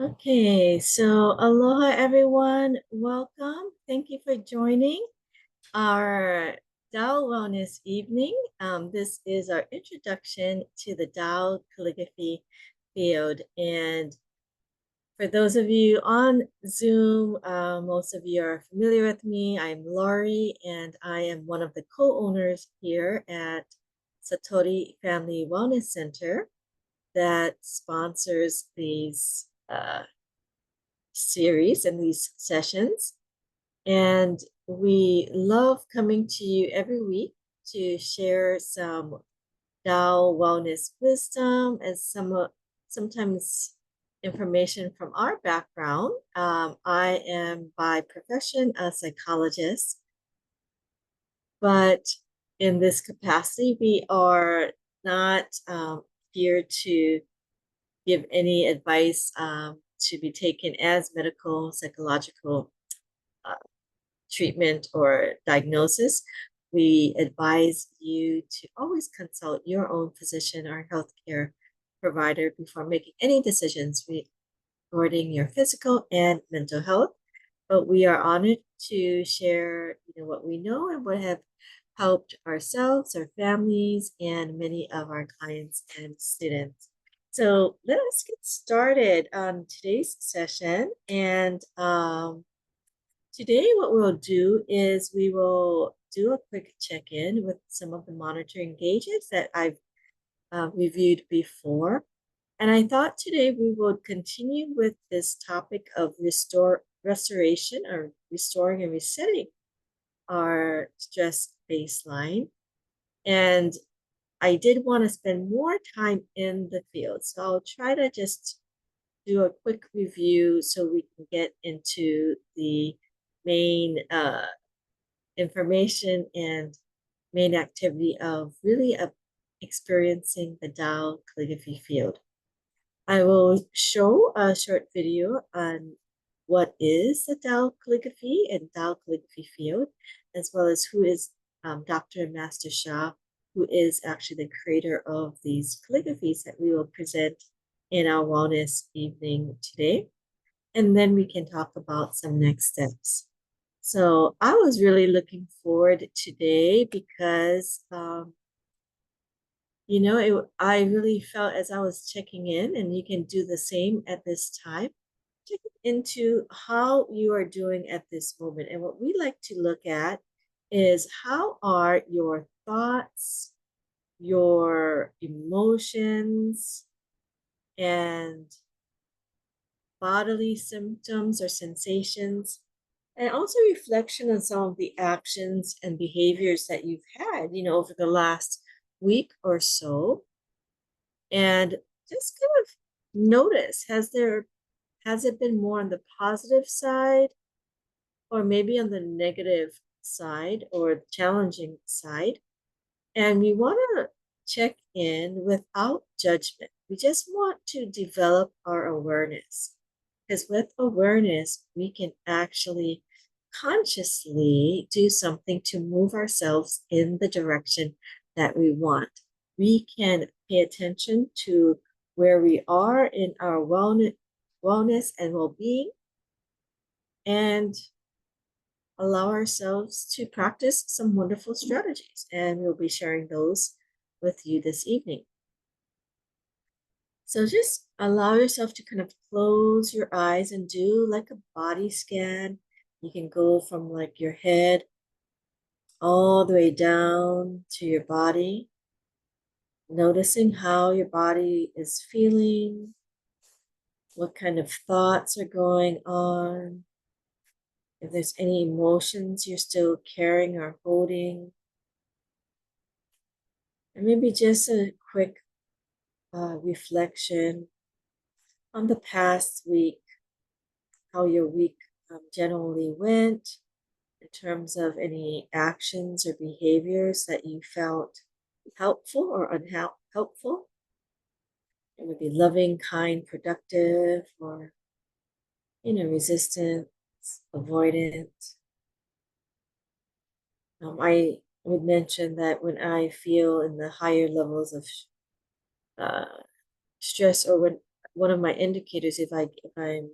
Okay, so aloha everyone. Welcome. Thank you for joining our Tao Wellness evening. This is our introduction to the Tao Calligraphy field. And for those of you on Zoom, most of you are familiar with me. I'm Laurie, and I am one of the co-owners here at Satori Family Wellness Center that sponsors these series and these sessions. And we love coming to you every week to share some Tao wellness wisdom and sometimes information from our background. I am by profession a psychologist, but in this capacity, we are not here to give any advice to be taken as medical, psychological uh, treatment or diagnosis. We advise you to always consult your own physician or healthcare provider before making any decisions regarding your physical and mental health. But we are honored to share, what we know and what have helped ourselves, our families, and many of our clients and students. So let us get started on today's session. And today, what we'll do is we will do a quick check-in with some of the monitoring gauges that I've reviewed before. And I thought today we would continue with this topic of restoration or restoring and resetting our stress baseline. And I did want to spend more time in the field. So I'll try to just do a quick review so we can get into the main information and main activity of really experiencing the Tao calligraphy field. I will show a short video on what is the Tao calligraphy and Tao calligraphy field, as well as who is Dr. Master Shah, who is actually the creator of these calligraphies that we will present in our wellness evening today. And then we can talk about some next steps. So I was really looking forward today because, I really felt as I was checking in, and you can do the same at this time, check into how you are doing at this moment. And what we like to look at is how are your thoughts, your emotions, and bodily symptoms or sensations, and also reflection on some of the actions and behaviors that you've had, over the last week or so. And just kind of notice, has it been more on the positive side or maybe on the negative side or challenging side? And we want to check in without judgment. We just want to develop our awareness. Because with awareness, we can actually consciously do something to move ourselves in the direction that we want. We can pay attention to where we are in our wellness and well-being, and allow ourselves to practice some wonderful strategies. And we'll be sharing those with you this evening. So just allow yourself to kind of close your eyes and do like a body scan. You can go from like your head all the way down to your body, noticing how your body is feeling, what kind of thoughts are going on, if there's any emotions you're still carrying or holding, and maybe just a quick reflection on the past week, how your week generally went in terms of any actions or behaviors that you felt helpful or unhelpful. It would be loving, kind, productive, or, resistant, avoidant. I would mention that when I feel in the higher levels of uh, stress, or when one of my indicators if I'm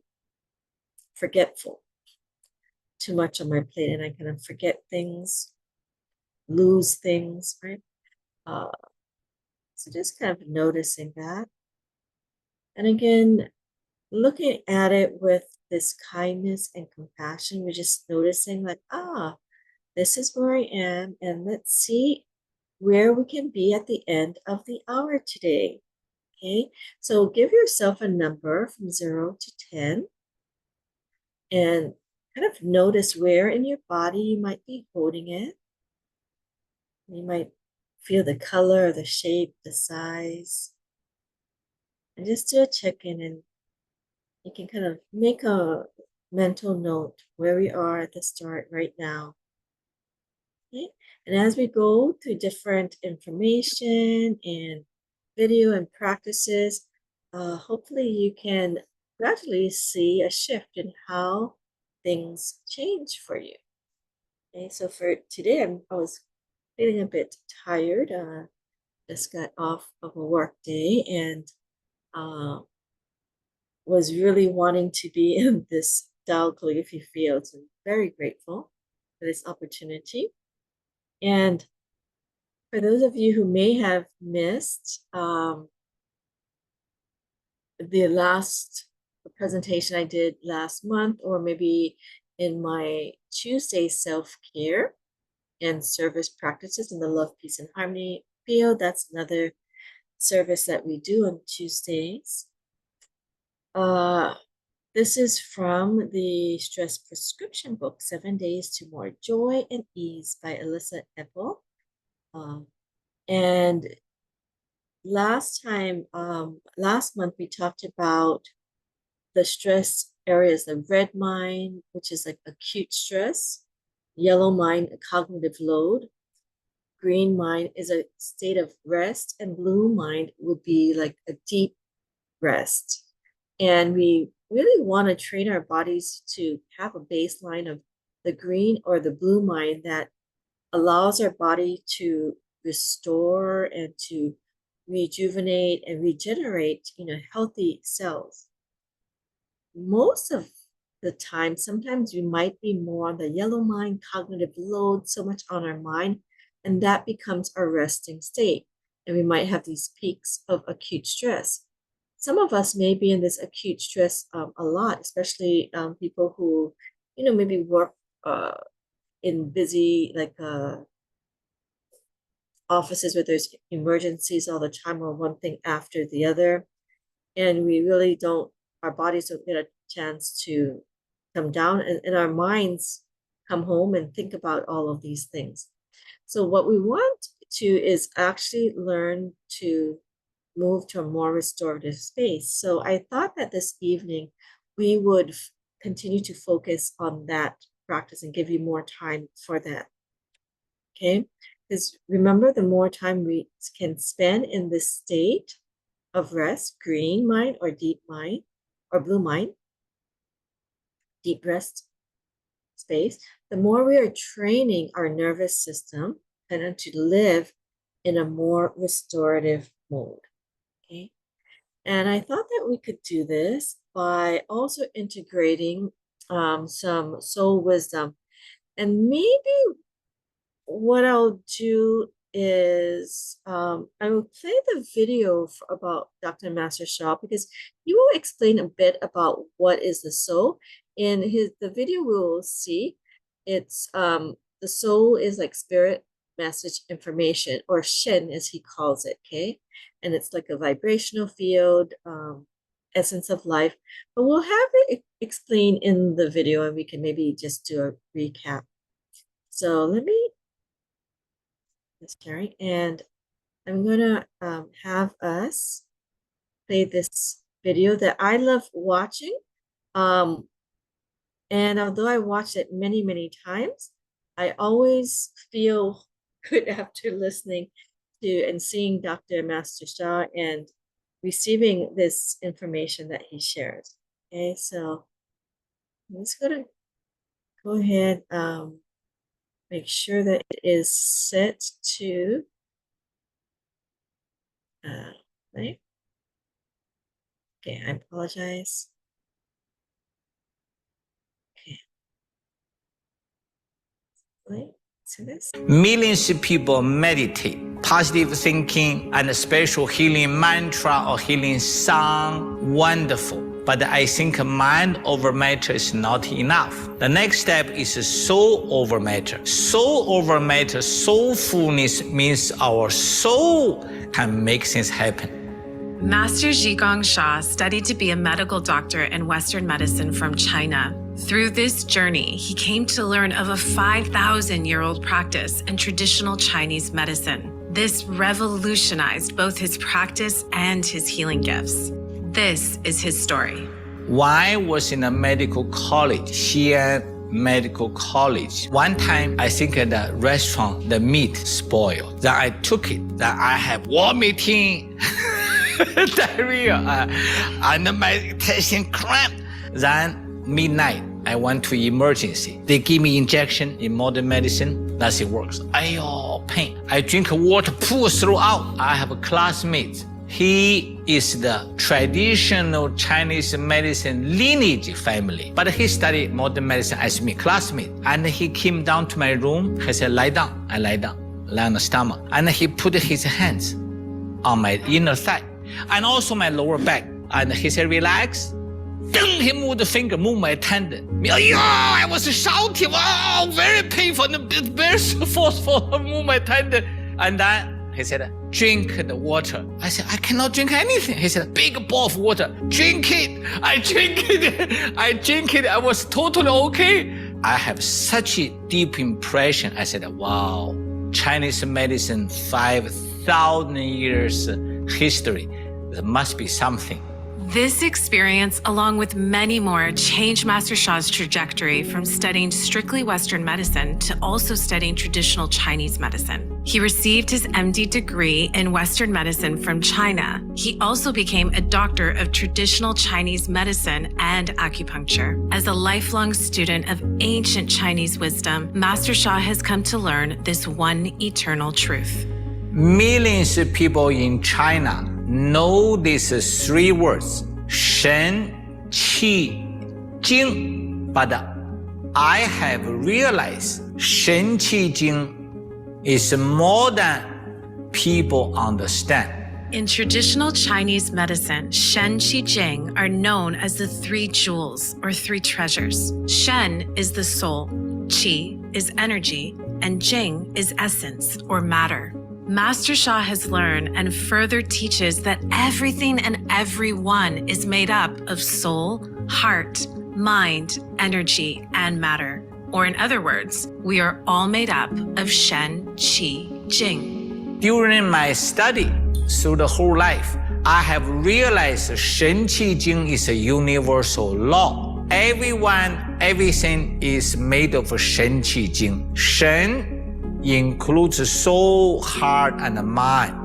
forgetful, too much on my plate, and I kind of forget things, lose things, right? Uh, so just kind of noticing that. And again, looking at it with this kindness and compassion, we're just noticing like, this is where I am, and let's see where we can be at the end of the hour today. Okay, so give yourself a number from 0 to 10 and kind of notice where in your body you might be holding it. You might feel the color, the shape, the size, and just do a check-in, and you can kind of make a mental note where we are at the start right now. Okay? And as we go through different information and video and practices, hopefully you can gradually see a shift in how things change for you. Okay, so for today, I was feeling a bit tired. Just got off of a work day and uh, was really wanting to be in this Tao Calligraphy field. So I'm very grateful for this opportunity. And for those of you who may have missed the last presentation I did last month, or maybe in my Tuesday self-care and service practices in the love, peace, and harmony field, that's another service that we do on Tuesdays. This is from the Stress Prescription book, 7 Days to More Joy and Ease by Alyssa Epple. And last month, we talked about the stress areas, the red mind, which is like acute stress, yellow mind, a cognitive load, green mind is a state of rest, and blue mind would be like a deep rest. And we really want to train our bodies to have a baseline of the green or the blue mind that allows our body to restore and to rejuvenate and regenerate, healthy cells. Most of the time, sometimes we might be more on the yellow mind, cognitive load, so much on our mind, and that becomes our resting state. And we might have these peaks of acute stress. Some of us may be in this acute stress a lot, especially people who, maybe work in busy, like offices where there's emergencies all the time or one thing after the other. And we really don't, our bodies don't get a chance to come down, and our minds come home and think about all of these things. So what we want to is actually learn to move to a more restorative space. So I thought that this evening we would continue to focus on that practice and give you more time for that. Okay? Because remember, the more time we can spend in this state of rest, green mind or deep mind or blue mind, deep rest space, the more we are training our nervous system and to live in a more restorative mode. Okay. And I thought that we could do this by also integrating some soul wisdom. And maybe what I'll do is I will play the video about Dr. Master Shah, because he will explain a bit about what is the soul. In the video, we will see it's the soul is like spirit, message, information, or Shen as he calls it. Okay, and it's like a vibrational field, essence of life. But we'll have it explained in the video, and we can maybe just do a recap. So let me sharing, and I'm gonna have us play this video that I love watching. And although I watched it many, many times, I always feel good after listening to and seeing Dr. Master Shah and receiving this information that he shares. Okay, so I'm just gonna go ahead, make sure that it is set to right. Okay, I apologize. Okay. Wait, so this. Millions of people meditate. Positive thinking and a special healing mantra or healing song, wonderful. But I think mind over matter is not enough. The next step is soul over matter. Soul over matter, soulfulness means our soul can make things happen. Master Zhigong Sha studied to be a medical doctor in Western medicine from China. Through this journey, he came to learn of a 5,000-year-old practice in traditional Chinese medicine. This revolutionized both his practice and his healing gifts. This is his story. When I was in a medical college, Xi'an Medical College, one time I think at the restaurant, the meat spoiled. Then I took it. Then I have vomiting, diarrhea, and my intestine cramp. Then midnight, I went to emergency. They give me injection in modern medicine. Nothing works. Ayo, pain. I drink water, pull throughout. I have a classmate. He is the traditional Chinese medicine lineage family, but he studied modern medicine as me, classmate. And he came down to my room. He said, lie down. I lie down, lie on the stomach. And he put his hands on my inner thigh and also my lower back. And he said, relax. Then he moved the finger, moved my tendon. I was shouting, wow, very painful, very forceful, move my tendon. And then he said, drink the water. I said, I cannot drink anything. He said, big bowl of water, drink it. I drink it. I drink it. I was totally okay. I have such a deep impression. I said, wow, Chinese medicine, 5,000 years history. There must be something. This experience, along with many more, changed Master Sha's trajectory from studying strictly Western medicine to also studying traditional Chinese medicine. He received his MD degree in Western medicine from China. He also became a doctor of traditional Chinese medicine and acupuncture. As a lifelong student of ancient Chinese wisdom, Master Sha has come to learn this one eternal truth. Millions of people in China know these three words, Shen, Qi, Jing. But I have realized Shen, Qi, Jing is more than people understand. In traditional Chinese medicine, Shen, Qi, Jing are known as the three jewels or three treasures. Shen is the soul, Qi is energy, and Jing is essence or matter. Master Sha has learned and further teaches that everything and everyone is made up of soul, heart, mind, energy, and matter. Or in other words, we are all made up of Shen, Qi, Jing. During my study through the whole life, I have realized Shen, Qi, Jing is a universal law. Everyone, everything is made of Shen, Qi, Jing. Shen includes soul, heart, and mind.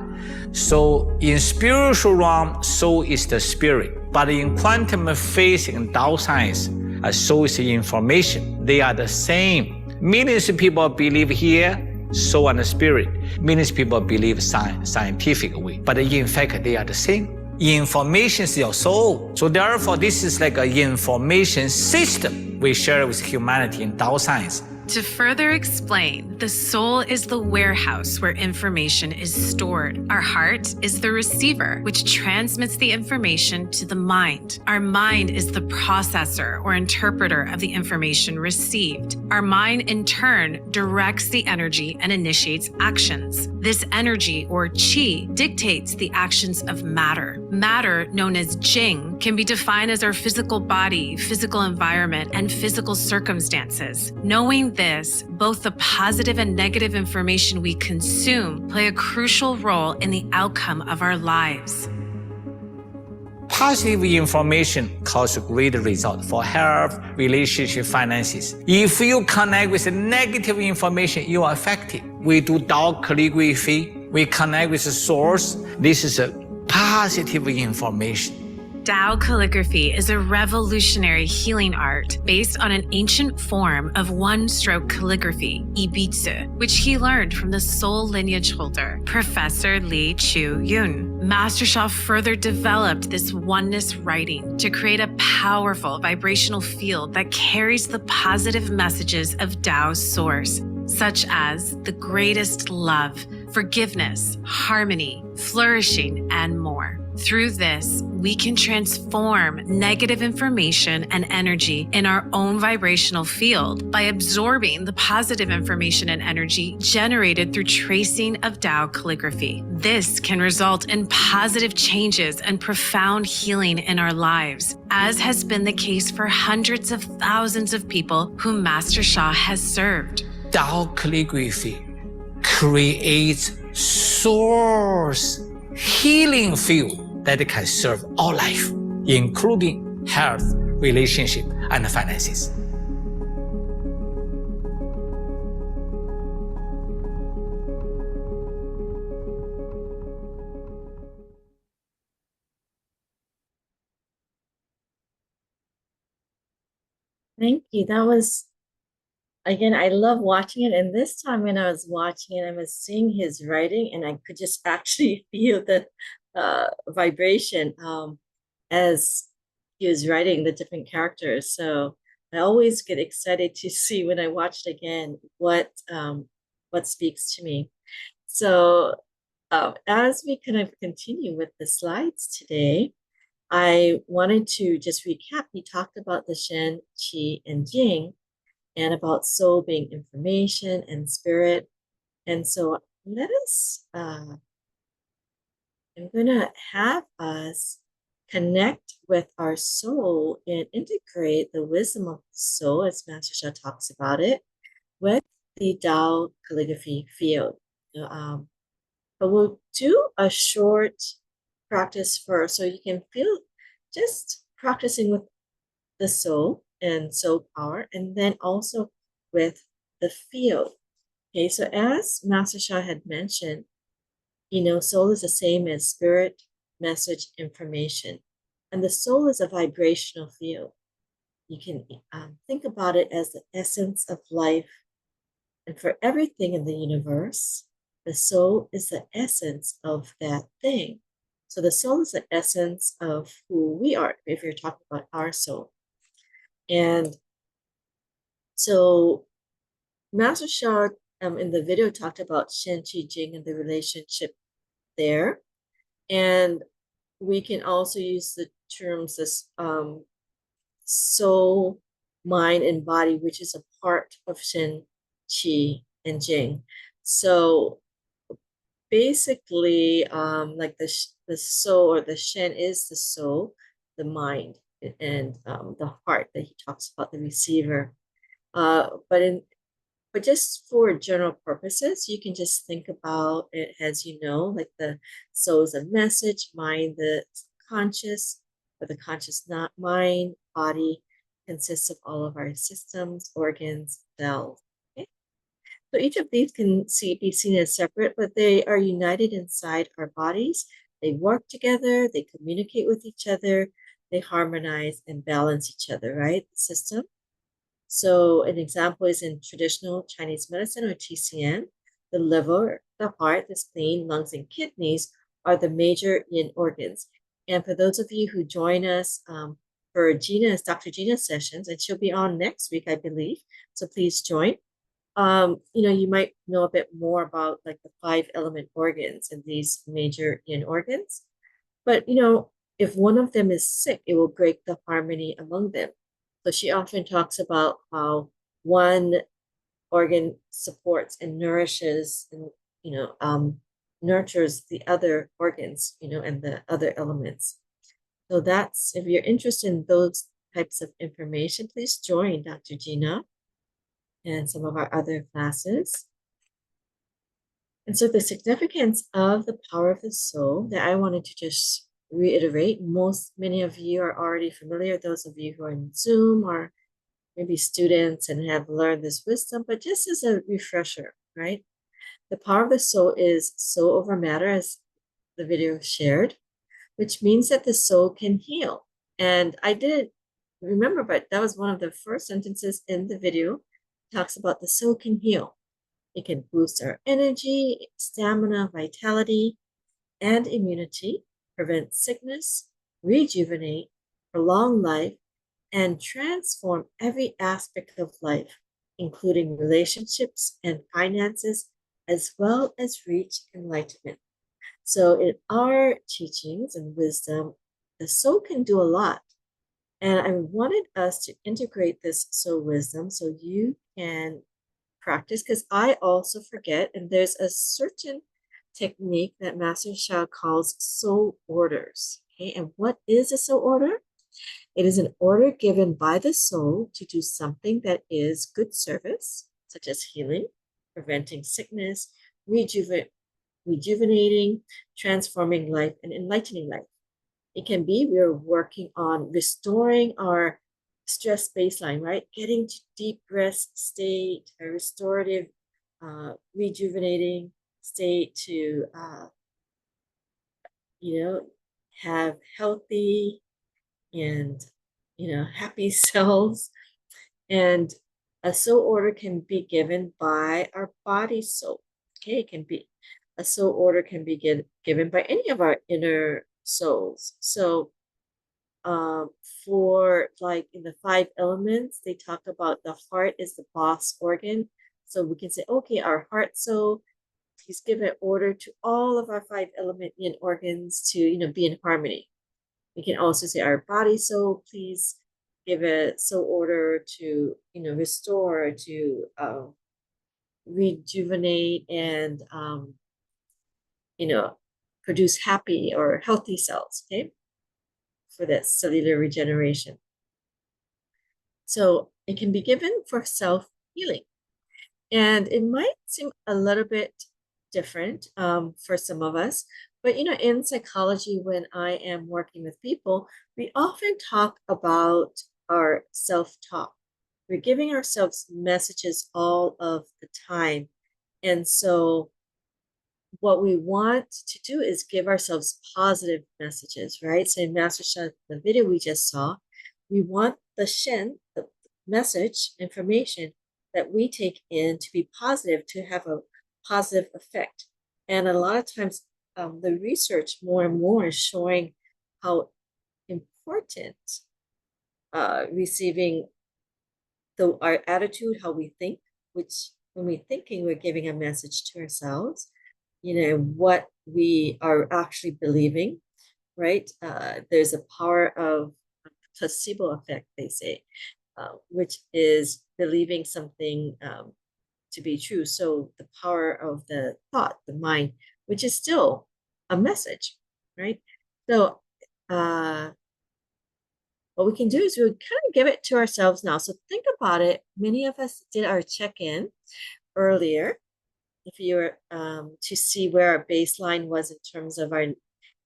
So in spiritual realm, soul is the spirit. But in quantum physics and Tao science, soul is information. They are the same. Millions of people believe here, soul and spirit. Millions of people believe scientific way. But in fact, they are the same. Information is your soul. So therefore, this is like an information system we share with humanity in Tao science. To further explain, the soul is the warehouse where information is stored. Our heart is the receiver, which transmits the information to the mind. Our mind is the processor or interpreter of the information received. Our mind, in turn, directs the energy and initiates actions. This energy, or qi, dictates the actions of matter. Matter, known as jing, can be defined as our physical body, physical environment, and physical circumstances. Knowing this, both the positive and negative information we consume play a crucial role in the outcome of our lives. Positive information causes great result for health, relationship, finances. If you connect with negative information, you are affected. We do Tao Calligraphy. We connect with the source. This is a positive information. Tao Calligraphy is a revolutionary healing art based on an ancient form of one-stroke calligraphy, ibitsu, which he learned from the soul lineage holder, Professor Lee Chu Yun. Master Sha further developed this oneness writing to create a powerful vibrational field that carries the positive messages of Tao's source, such as the greatest love, forgiveness, harmony, flourishing, and more. Through this, we can transform negative information and energy in our own vibrational field by absorbing the positive information and energy generated through tracing of Tao calligraphy. This can result in positive changes and profound healing in our lives, as has been the case for hundreds of thousands of people whom Master Sha has served. Tao Calligraphy creates source healing field that can serve all life, including health, relationship, and finances. Thank you. That was, again, I love watching it. And this time when I was watching it, I was seeing his writing and I could just actually feel the vibration as he was writing the different characters. So I always get excited to see when I watch it again what speaks to me. So as we kind of continue with the slides today, I wanted to just recap. We talked about the Shen, Qi, and Jing, and about soul being information and spirit. And so let us, I'm going to have us connect with our soul and integrate the wisdom of the soul, as Master Sha talks about it, with the Tao calligraphy field. But we'll do a short practice first so you can feel just practicing with the soul and soul power, and then also with the field. Okay, so as Master Sha had mentioned, soul is the same as spirit, message, information. And the soul is a vibrational field. You can think about it as the essence of life. And for everything in the universe, the soul is the essence of that thing. So the soul is the essence of who we are, if you're talking about our soul. And so Master Sha in the video talked about Shen, Qi, Jing and the relationship there. And we can also use the terms as soul, mind, and body, which is a part of Shen, Qi, and Jing. So basically, like the soul or the Shen is the soul, the mind, and the heart that he talks about, the receiver. But just for general purposes, you can just think about it as like the soul is a message, mind the conscious, or the conscious not mind, body consists of all of our systems, organs, cells. Okay? So each of these can be seen as separate, but they are united inside our bodies. They work together, they communicate with each other, they harmonize and balance each other, right? The system. So an example is in traditional Chinese medicine or TCM, the liver, the heart, the spleen, lungs, and kidneys are the major yin organs. And for those of you who join us for Dr. Gina's sessions, and she'll be on next week, I believe, so please join. You might know a bit more about like the 5 element organs and these major yin organs. But, if one of them is sick, it will break the harmony among them. So she often talks about how one organ supports and nourishes and, nurtures the other organs, and the other elements. So that's, if you're interested in those types of information, please join Dr. Gina and some of our other classes. And so the significance of the power of the soul that I wanted to just reiterate, many of you are already familiar, those of you who are in Zoom or maybe students and have learned this wisdom, but just as a refresher, right? The power of the soul is soul over matter, as the video shared. which means that the soul can heal. And I didn't remember, but that was one of the first sentences in the video. It talks about the soul can heal. It can boost our energy, stamina, vitality, and immunity, prevent sickness, rejuvenate, prolong life, and transform every aspect of life, including relationships and finances, as well as reach enlightenment. So, in our teachings and wisdom, the soul can do a lot. And I wanted us to integrate this soul wisdom so you can practice, because I also forget, and there's a certain technique that Master Sha calls soul orders. Okay, and what is a soul order? It is an order given by the soul to do something that is good service, such as healing, preventing sickness, rejuvenating, transforming life, and enlightening life. It can be we're working on restoring our stress baseline, right? Getting to deep rest state, a restorative, rejuvenating state to, have healthy and, happy cells. And a soul order can be given by our body soul. Okay, it can be a soul order can be given by any of our inner souls. So for like in the 5 elements, they talk about the heart is the boss organ. So we can say, okay, our heart soul, please give an order to all of our 5 element yin organs to, be in harmony. We can also say our body soul, please give a soul order to, restore, to rejuvenate and, produce happy or healthy cells, okay, for this cellular regeneration. So it can be given for self-healing. And it might seem a little bit different for some of us, but in psychology, when I am working with people, we often talk about our self-talk. We're giving ourselves messages all of the time. And so what we want to do is give ourselves positive messages, right? So in Master Sha, the video we just saw, we want the Shen, the message, information that we take in to be positive, to have a positive effect. And a lot of times, the research more and more is showing how important receiving our attitude, how we think, which when we're thinking, we're giving a message to ourselves, what we are actually believing, right? There's a power of placebo effect, they say, which is believing something to be true. So the power of the thought, the mind, which is still a message, right? So what we can do is we would kind of give it to ourselves now. So think about it. Many of us did our check-in earlier, if you were to see where our baseline was in terms of our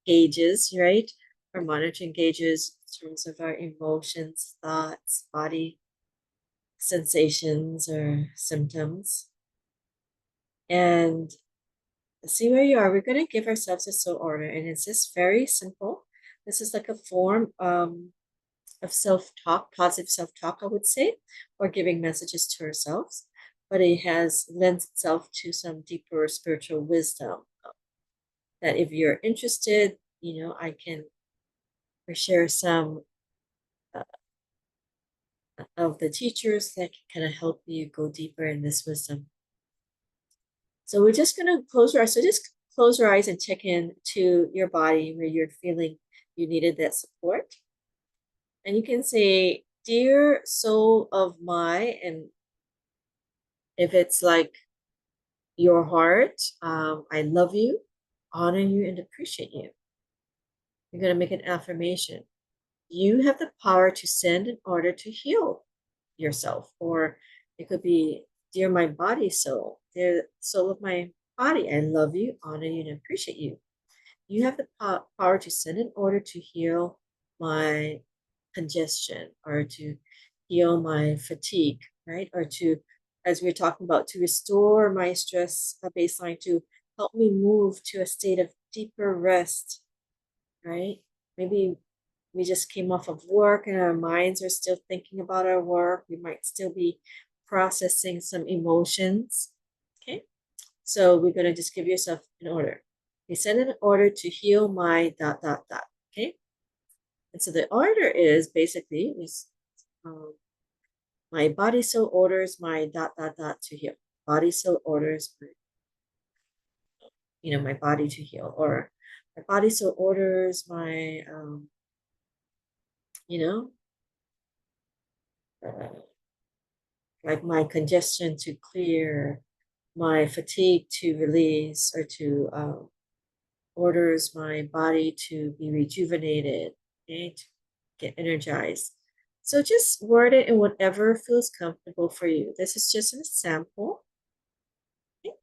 gauges, right? Our monitoring gauges in terms of our emotions, thoughts, body sensations or symptoms. And see where you are. We're going to give ourselves a soul order, and it's just very simple. This is like a form of self-talk, positive self-talk, I would say, or giving messages to ourselves. But it lends itself to some deeper spiritual wisdom that if you're interested, I can share some of the teachers that can kind of help you go deeper in this wisdom. So we're just going to close our eyes. So just close your eyes and check in to your body where you're feeling you needed that support. And you can say, dear soul of my, and if it's like your heart, I love you, honor you, and appreciate you. You're going to make an affirmation. You have the power to send an order to heal yourself. Or it could be, dear my body soul, dear soul of my body, I love you, honor you, and appreciate you. You have the power to send an order to heal my congestion, or to heal my fatigue, right? Or to, as we we're talking about, to restore my stress baseline, to help me move to a state of deeper rest right? Maybe we just came off of work and our minds are still thinking about our work. We might still be processing some emotions. Okay. So we're going to just give yourself an order. You send an order to heal my ... Okay. And so the order is basically my body so orders my ... to heal. Body so orders my body to heal, or my body so orders my like my congestion to clear, my fatigue to release, or to orders my body to be rejuvenated, okay, to get energized. So just word it in whatever feels comfortable for you. This is just an example. Okay?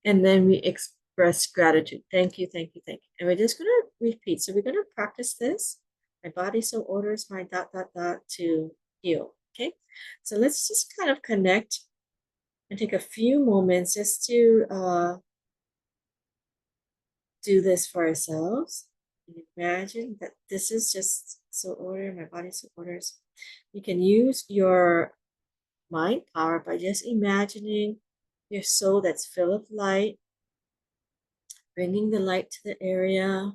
And then we express gratitude. Thank you, thank you, thank you. And we're just going to repeat. So we're going to practice this. My body so orders my ... to heal. Okay. So let's just kind of connect and take a few moments just to do this for ourselves. And imagine that this is just so order, my body so orders. You can use your mind power by just imagining your soul that's full of light, bringing the light to the area.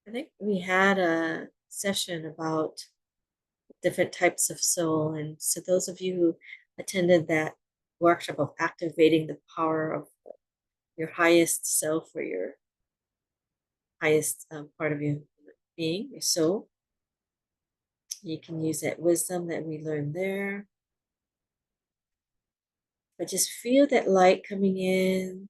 I think we had a session about different types of soul. And so those of you who attended that workshop of activating the power of your highest self, or your highest part of your being, your soul, you can use that wisdom that we learned there. But just feel that light coming in.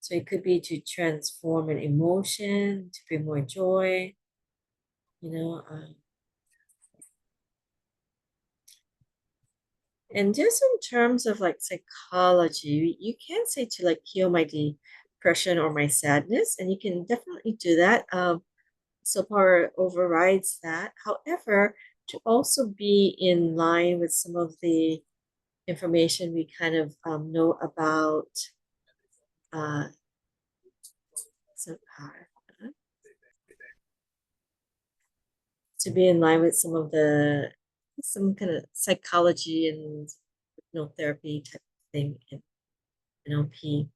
So it could be to transform an emotion, to bring more joy, and just in terms of like psychology, you can say to like heal my depression or my sadness, and you can definitely do that. Soul power overrides that. However, to also be in line with some of the information we kind of know about soul power, to be in line with some kind of psychology and hypnotherapy type of thing in NLP,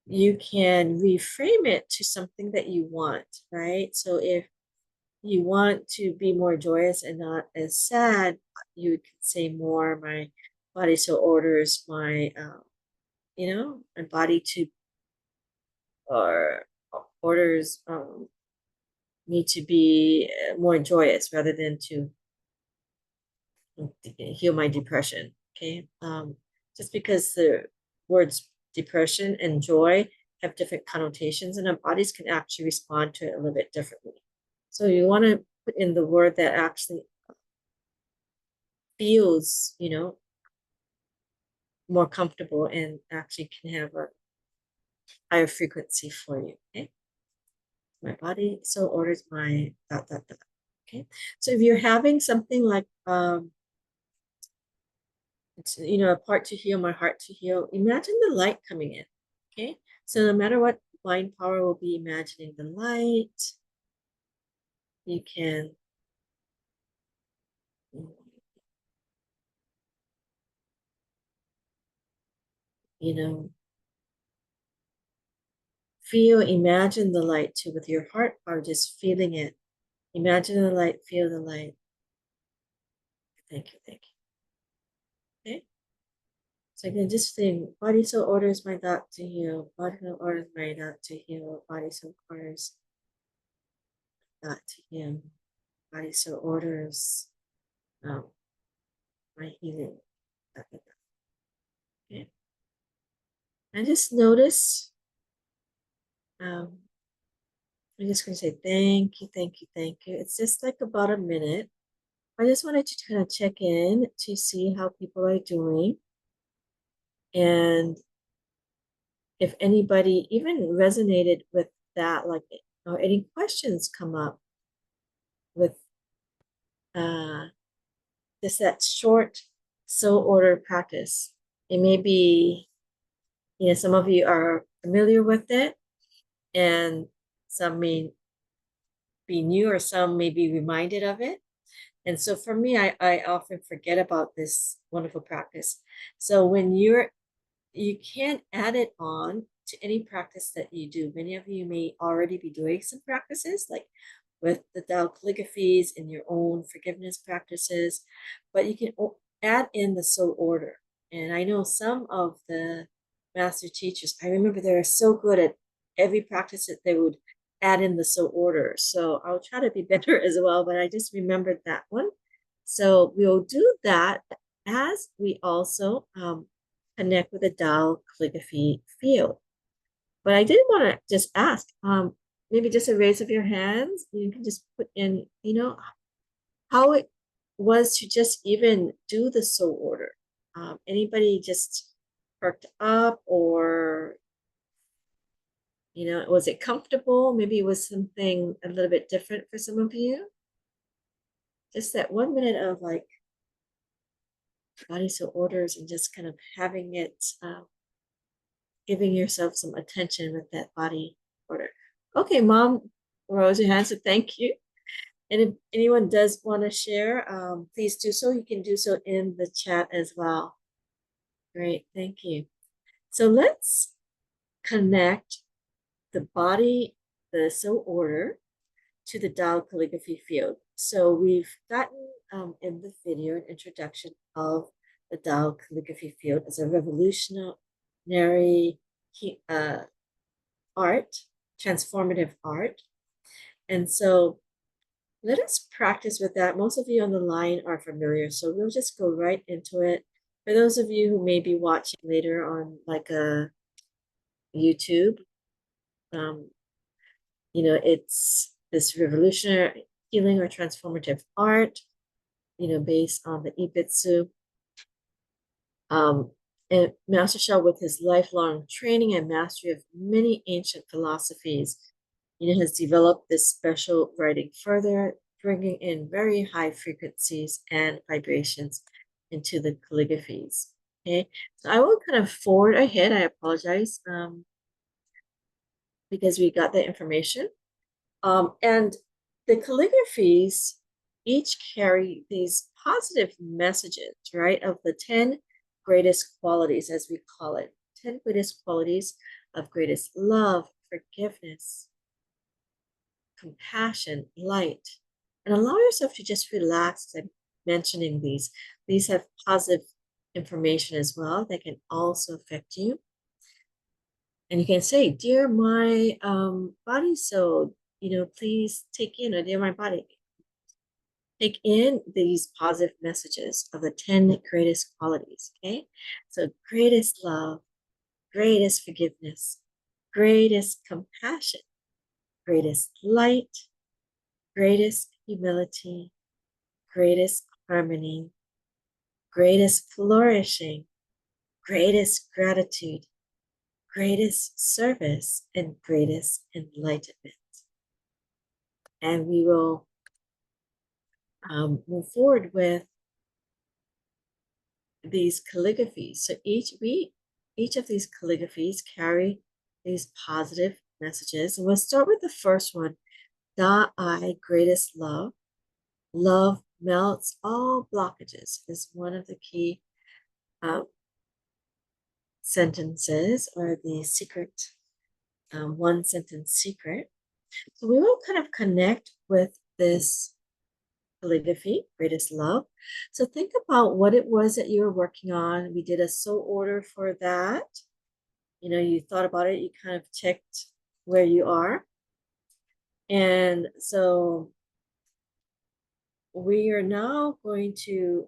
you can reframe it to something that you want, right? So if you want to be more joyous and not as sad, you could say more, my body so orders my, my body to, or orders me to be more joyous rather than to heal my depression. Okay. Just because the words depression and joy have different connotations, and our bodies can actually respond to it a little bit differently. So you want to put in the word that actually feels, more comfortable and actually can have a higher frequency for you. Okay. My body so orders my ... Okay. So if you're having something like it's, a part to heal, my heart to heal, imagine the light coming in. Okay. So no matter what, mind power will be imagining the light. You can imagine the light too with your heart, or just feeling it. Imagine the light, feel the light. Thank you, thank you. Okay. So again, just think, body so orders my dot to heal, body so orders my dot to heal, body so orders dot to heal, body so orders my healing. Okay. And just notice, I'm just going to say thank you, thank you, thank you. It's just like about a minute. I just wanted to kind of check in to see how people are doing. And if anybody even resonated with that, like, or any questions come up with just that short soul order practice. It may be, some of you are familiar with it, and some may be new or some may be reminded of it. And so for me, I often forget about this wonderful practice. So when you can add it on to any practice that you do. Many of you may already be doing some practices like with the Tao Calligraphies in your own forgiveness practices, but you can add in the soul order. And I know some of the master teachers, I remember they were so good at every practice that they would add in the soul order. So I'll try to be better as well, but I just remembered that one. So we'll do that as we also connect with the Tao Calligraphy field. But I did want to just ask, maybe just a raise of your hands. You can just put in, how it was to just even do the soul order. Anybody just perked up, or, was it comfortable? Maybe it was something a little bit different for some of you. Just that 1 minute of like body soul orders and just kind of having it, giving yourself some attention with that body order. Okay, Mom, raise your hand, so thank you. And if anyone does want to share, please do so. You can do so in the chat as well. Great, thank you. So let's connect the body, the soul order, to the Tao Calligraphy field. So we've gotten in the video an introduction of the Tao Calligraphy field as a revolutionary art, transformative art. And so let us practice with that. Most of you on the line are familiar, so we'll just go right into it. For those of you who may be watching later on like a YouTube, it's this revolutionary healing or transformative art, based on the Ibitsu. And Master Sha, with his lifelong training and mastery of many ancient philosophies, has developed this special writing further, bringing in very high frequencies and vibrations into the calligraphies. Okay, so I will kind of forward ahead. I apologize, because we got the information. And the calligraphies each carry these positive messages, right, of the 10 greatest qualities, as we call it, 10 greatest qualities of greatest love, forgiveness, compassion, light. And allow yourself to just relax as I'm mentioning these. These have positive information as well that can also affect you. And you can say, dear my body soul, please take in, or dear my body, take in these positive messages of the 10 greatest qualities, okay? So greatest love, greatest forgiveness, greatest compassion, greatest light, greatest humility, greatest harmony, greatest flourishing, greatest gratitude, greatest service, and greatest enlightenment. And we will move forward with these calligraphies. So each of these calligraphies carry these positive messages. And we'll start with the first one, Da-I, greatest love. Love melts all blockages is one of the key sentences, or the secret, one sentence secret. So we will kind of connect with this calligraphy, greatest love. So think about what it was that you were working on. We did a soul order for that. You thought about it, you kind of checked where you are. And so we are now going to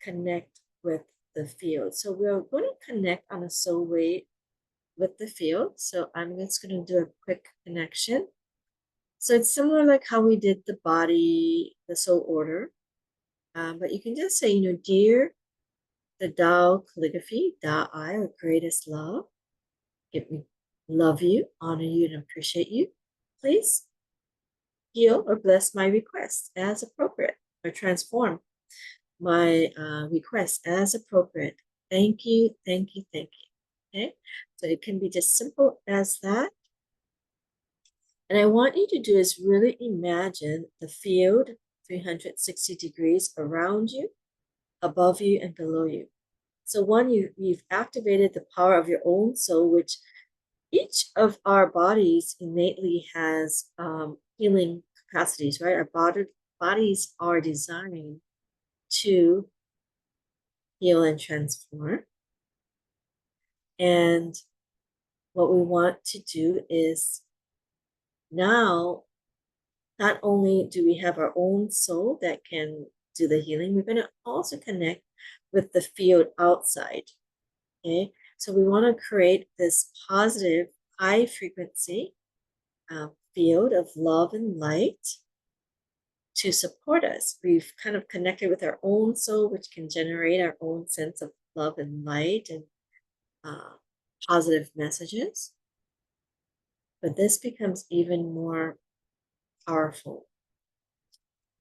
connect with the field. So we're going to connect on a soul wave with the field. So I'm just going to do a quick connection. So it's similar like how we did the body, the soul order. But you can just say, dear the Tao Calligraphy, Da-I, or greatest love, love you, honor you, and appreciate you. Please heal or bless my request as appropriate, or transform my request as appropriate. Thank you, thank you, thank you. Okay, So it can be just simple as that. And I want you to do is really imagine the field 360 degrees around you, above you, and below you. So one, you've activated the power of your own soul, which each of our bodies innately has healing capacities, right? Our bodies are designed to heal and transform. And what we want to do is now, not only do we have our own soul that can do the healing, we're going to also connect with the field outside. Okay, so we want to create this positive, high frequency field of love and light to support us. We've kind of connected with our own soul, which can generate our own sense of love and light and positive messages. But this becomes even more powerful.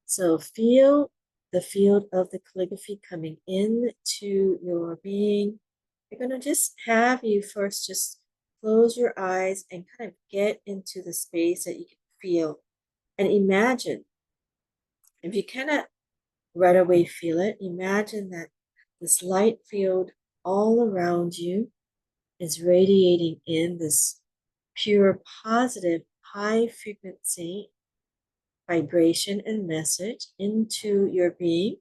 So feel the field of the calligraphy coming into your being. We're going to just have you first just close your eyes and kind of get into the space that you can feel and imagine. If you cannot right away feel it, imagine that this light field all around you is radiating in this pure, positive, high frequency vibration and message into your being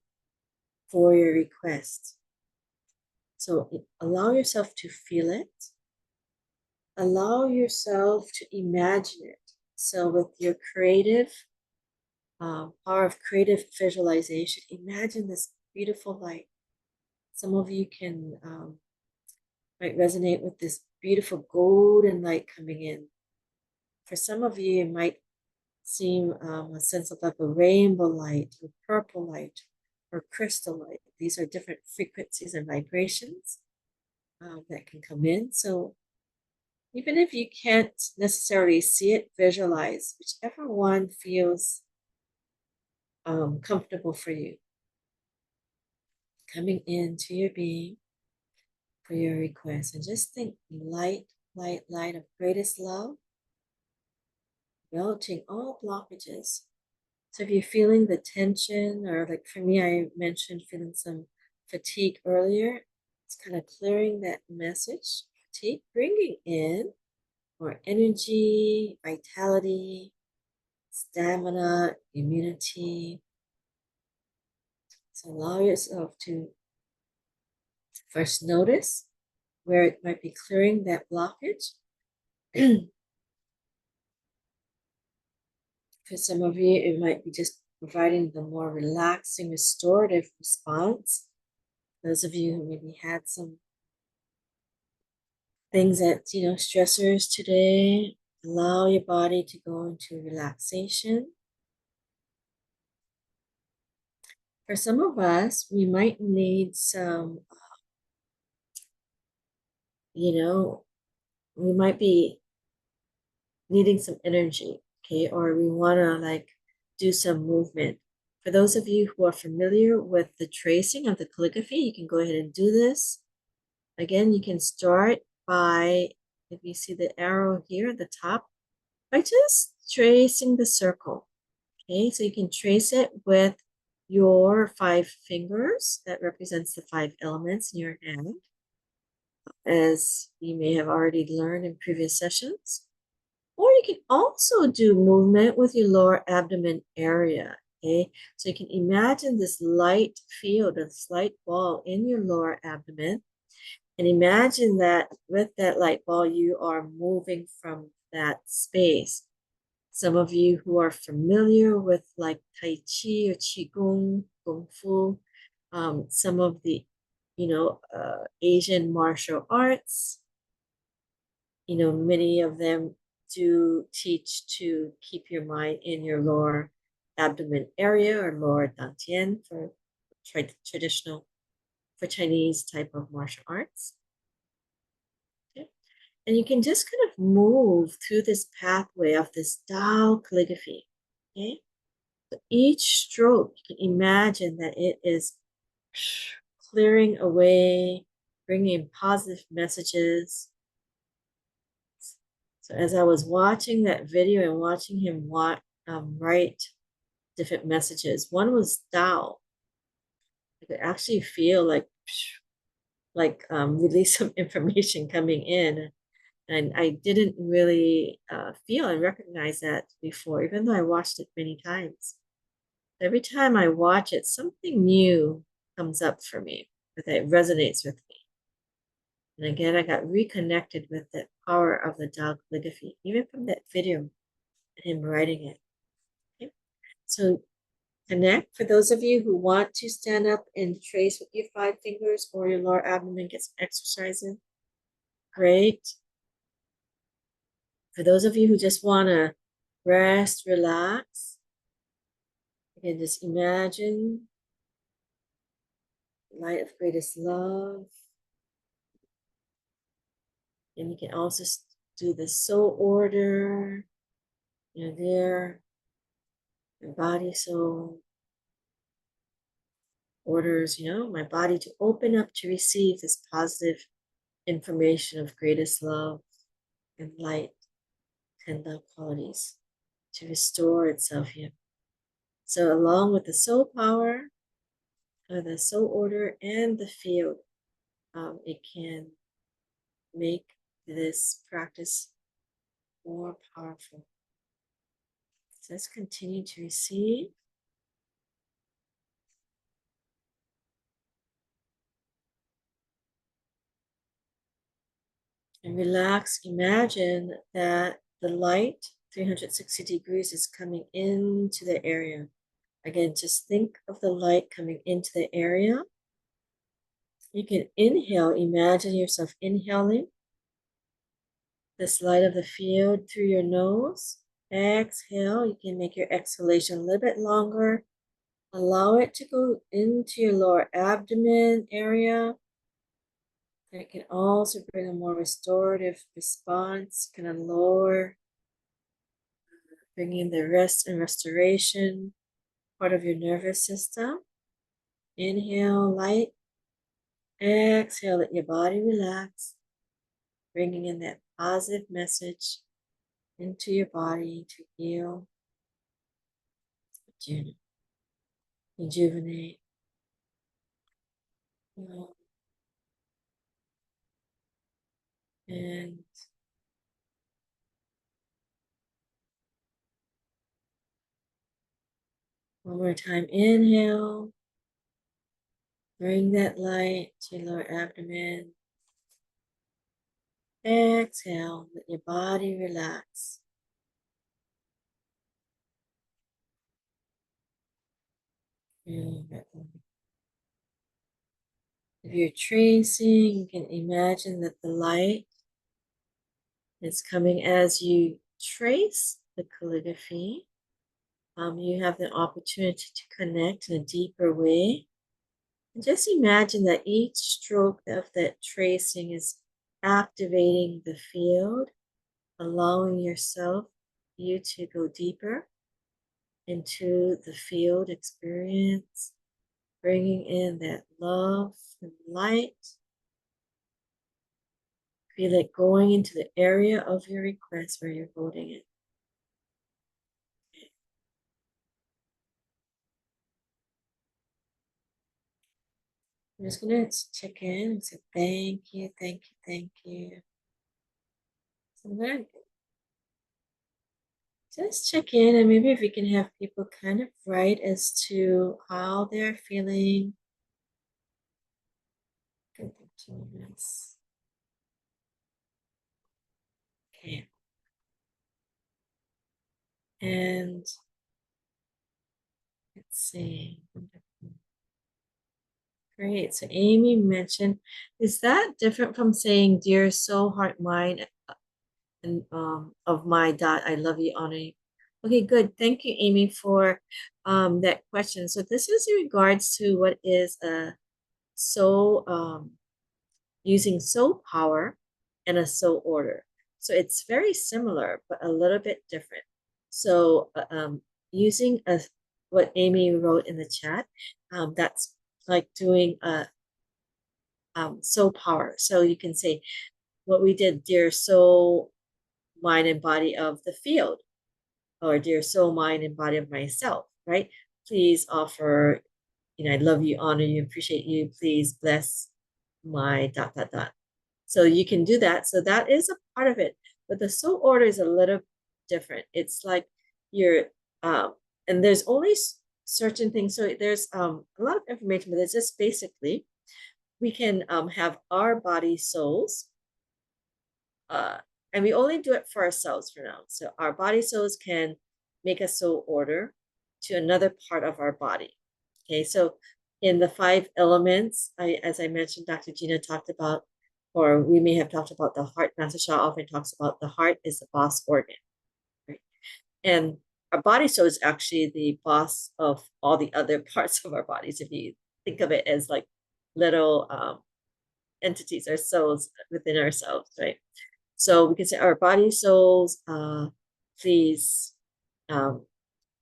for your request. So allow yourself to feel it. Allow yourself to imagine it. So with your creative power of creative visualization, imagine this beautiful light. Some of you can might resonate with this beautiful golden light coming in. For some of you, it might seem a sense of like a rainbow light, or purple light, or crystal light. These are different frequencies and vibrations that can come in. So even if you can't necessarily see it, visualize whichever one feels comfortable for you. Coming into your being for your request. And just think light, light, light of greatest love, melting all blockages. So if you're feeling the tension, or like for me, I mentioned feeling some fatigue earlier, it's kind of clearing that message, fatigue, bringing in more energy, vitality, stamina, immunity. So allow yourself to first notice where it might be clearing that blockage. For some of you, it might be just providing the more relaxing, restorative response. Those of you who maybe had some things that, stressors today, allow your body to go into relaxation. For some of us, we might need some, we might be needing some energy, okay? Or we want to like do some movement. For those of you who are familiar with the tracing of the calligraphy, you can go ahead and do this. Again, you can start by, if you see the arrow here at the top, by just tracing the circle. Okay, so you can trace it with your 5 fingers that represents the 5 elements in your hand, as you may have already learned in previous sessions. Or you can also do movement with your lower abdomen area. Okay, so you can imagine this light field, this light ball in your lower abdomen. And imagine that with that light ball, you are moving from that space. Some of you who are familiar with like Tai Chi or Qigong, Kung Fu, some of the, Asian martial arts, many of them do teach to keep your mind in your lower abdomen area or lower dantian for traditional, for Chinese type of martial arts. Okay. And you can just kind of move through this pathway of this Tao calligraphy. Okay. So each stroke, you can imagine that it is clearing away, bringing positive messages, So as I was watching that video and watching him write different messages, one was Tao. I could actually feel like release some information coming in. And I didn't really feel and recognize that before, even though I watched it many times. Every time I watch it, something new comes up for me that resonates with me. And again, I got reconnected with the power of the Tao calligraphy, even from that video and him writing it. Okay? So connect. For those of you who want to stand up and trace with your 5 fingers or your lower abdomen, get some exercise in. Great. For those of you who just want to rest, relax, you can just imagine the light of greatest love. And you can also do the soul order. You're there. Your body soul orders, my body to open up to receive this positive information of greatest love and light and love qualities to restore itself here. So along with the soul power, the soul order, and the field, it can make this practice more powerful. So let's continue to receive. And relax. Imagine that the light, 360 degrees, is coming into the area. Again, just think of the light coming into the area. You can inhale, imagine yourself inhaling this light of the field through your nose. Exhale, you can make your exhalation a little bit longer. Allow it to go into your lower abdomen area. It can also bring a more restorative response, kind of lower, bringing the rest and restoration part of your nervous system. Inhale, light. Exhale, let your body relax, bringing in that positive message into your body to heal, rejuvenate. And one more time, inhale. Bring that light to your lower abdomen. Exhale, let your body relax. If you're tracing, you can imagine that the light is coming as you trace the calligraphy. You have the opportunity to connect in a deeper way. And just imagine that each stroke of that tracing is activating the field, allowing you to go deeper into the field experience, bringing in that love and light. Feel it going into the area of your request where you're holding it. I'm just going to check in and say thank you, thank you, thank you. So I'm going to just check in, and maybe if we can have people kind of write as to how they're feeling. Okay. And let's see. Great. So Amy mentioned, is that different from saying dear soul, heart, mind, and of my dot, I love you, honor you? Okay, good. Thank you, Amy, for that question. So this is in regards to what is a soul, using soul power and a soul order. So it's very similar, but a little bit different. So using what Amy wrote in the chat, that's like doing a soul power. So you can say what we did, dear soul, mind, and body of the field, or dear soul, mind, and body of myself, right? Please offer, I love you, honor you, appreciate you. Please bless my ... So you can do that. So that is a part of it. But the soul order is a little different. It's like you're, and there's only certain things. So there's a lot of information, but it's just basically, we can have our body souls, and we only do it for ourselves for now. So our body souls can make a soul order to another part of our body. Okay, so in the 5 elements, as I mentioned, Dr. Gina talked about, or we may have talked about the heart. Master Sha often talks about the heart is the boss organ, right? And our body soul is actually the boss of all the other parts of our bodies, if you think of it as like little entities or souls within ourselves, right? So we can say our body souls, please, I'm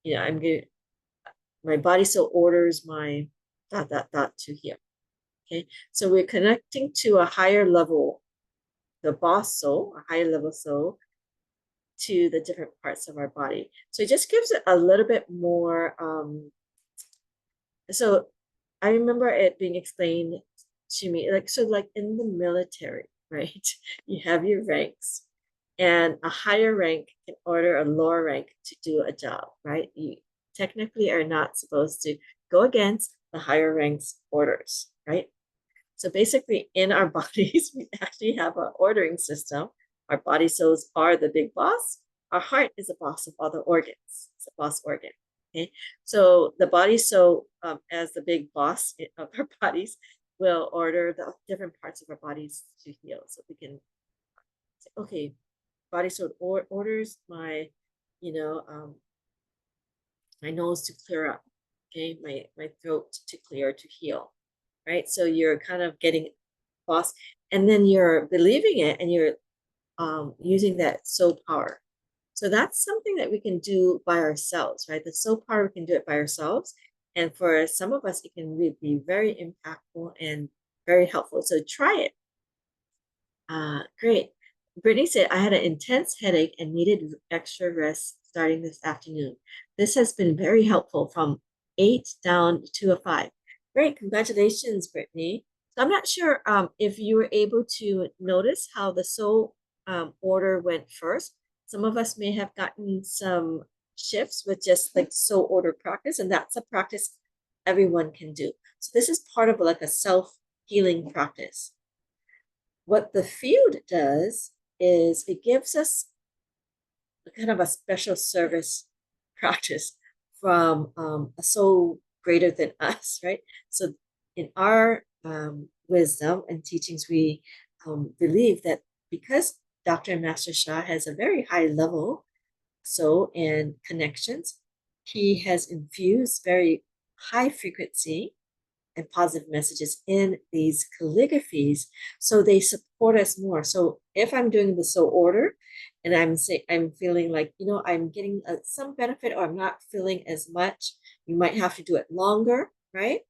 going, my body soul orders my ... to heal. Okay, so we're connecting to a higher level, the boss soul, a higher level soul, to the different parts of our body. So it just gives it a little bit more. So I remember it being explained to me, like in the military, right? You have your ranks, and a higher rank can order a lower rank to do a job, right? You technically are not supposed to go against the higher rank's orders, right? So basically, in our bodies, we actually have an ordering system. Our body souls are the big boss. Our heart is the boss of other organs. It's a boss organ. Okay, so the body soul, as the big boss of our bodies, will order the different parts of our bodies to heal. So we can say, okay, body soul orders my, my nose to clear up. Okay, my throat to clear, to heal. Right, so you're kind of getting boss, and then you're believing it, and you're using that soul power. So that's something that we can do by ourselves, right? The soul power, we can do it by ourselves, and for some of us, it can really be very impactful and very helpful. So try it. Great. Brittany said, I had an intense headache and needed extra rest starting this afternoon. This has been very helpful, from 8 down to a 5. Great, congratulations, Brittany. So I'm not sure if you were able to notice how the soul order went first. Some of us may have gotten some shifts with just like soul order practice, and that's a practice everyone can do. So this is part of like a self-healing practice. What the field does is it gives us kind of a special service practice from a soul greater than us, right? So in our wisdom and teachings, we believe that because Dr. and Master Sha has a very high level soul and connections, he has infused very high frequency and positive messages in these calligraphies, so they support us more. So if I'm doing the soul order and I'm feeling like, I'm getting some benefit, or I'm not feeling as much, you might have to do it longer, right?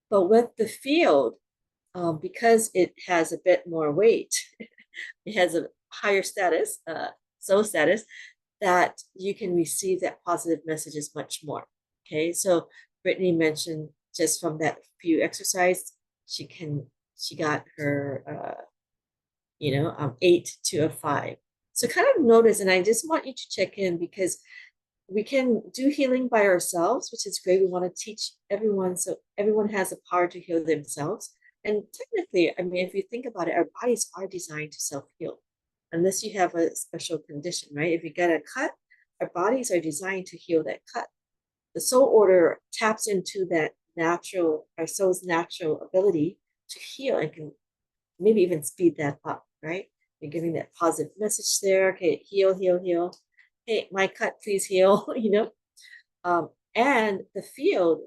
But with the field, because it has a bit more weight, it has a higher status, soul status, that you can receive that positive messages much more. Okay, so Brittany mentioned just from that few exercise, she got her 8 to a 5. So kind of notice, and I just want you to check in, because we can do healing by ourselves, which is great. We want to teach everyone, so everyone has the power to heal themselves. And technically, I mean, if you think about it, our bodies are designed to self-heal, unless you have a special condition, right? If you get a cut, our bodies are designed to heal that cut. The soul order taps into that our soul's natural ability to heal, and can maybe even speed that up, right? You're giving that positive message there. Okay, heal, heal, heal. Hey, my cut, please heal, and the field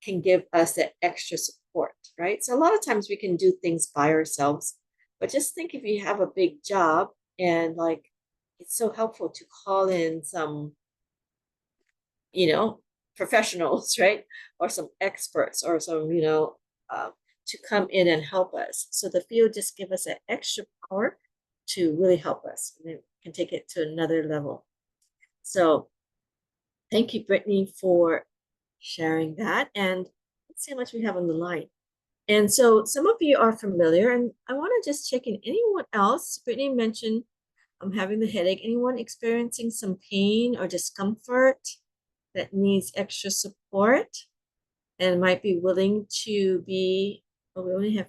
can give us that extra support, right? So a lot of times we can do things by ourselves, but just think if you have a big job, and like, it's so helpful to call in some, professionals, right? Or some experts, or some, to come in and help us. So the field just give us an extra power to really help us, and it can take it to another level. So thank you, Brittany, for sharing that. And let's see how much we have on the line. And so some of you are familiar, and I want to just check in. Anyone else? Brittany mentioned I'm having the headache. Anyone experiencing some pain or discomfort that needs extra support and might be willing to be, well, we only have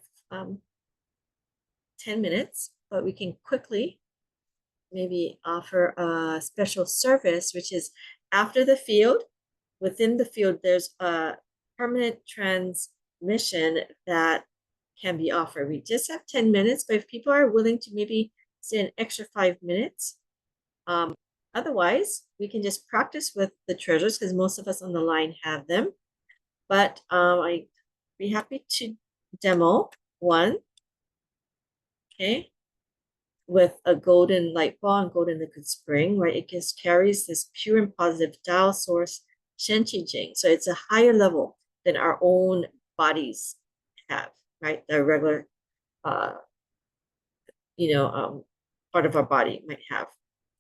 10 minutes, but we can quickly maybe offer a special service, which is after the field. Within the field, there's a permanent transmission that can be offered. We just have 10 minutes, but if people are willing to maybe stay an extra 5 minutes, otherwise we can just practice with the treasures because most of us on the line have them. But I'd be happy to demo one, okay, with a golden light ball and golden liquid spring, right? It just carries this pure and positive Tao source Shen Qi Jing. So it's a higher level than our own bodies have, right? The regular, part of our body might have,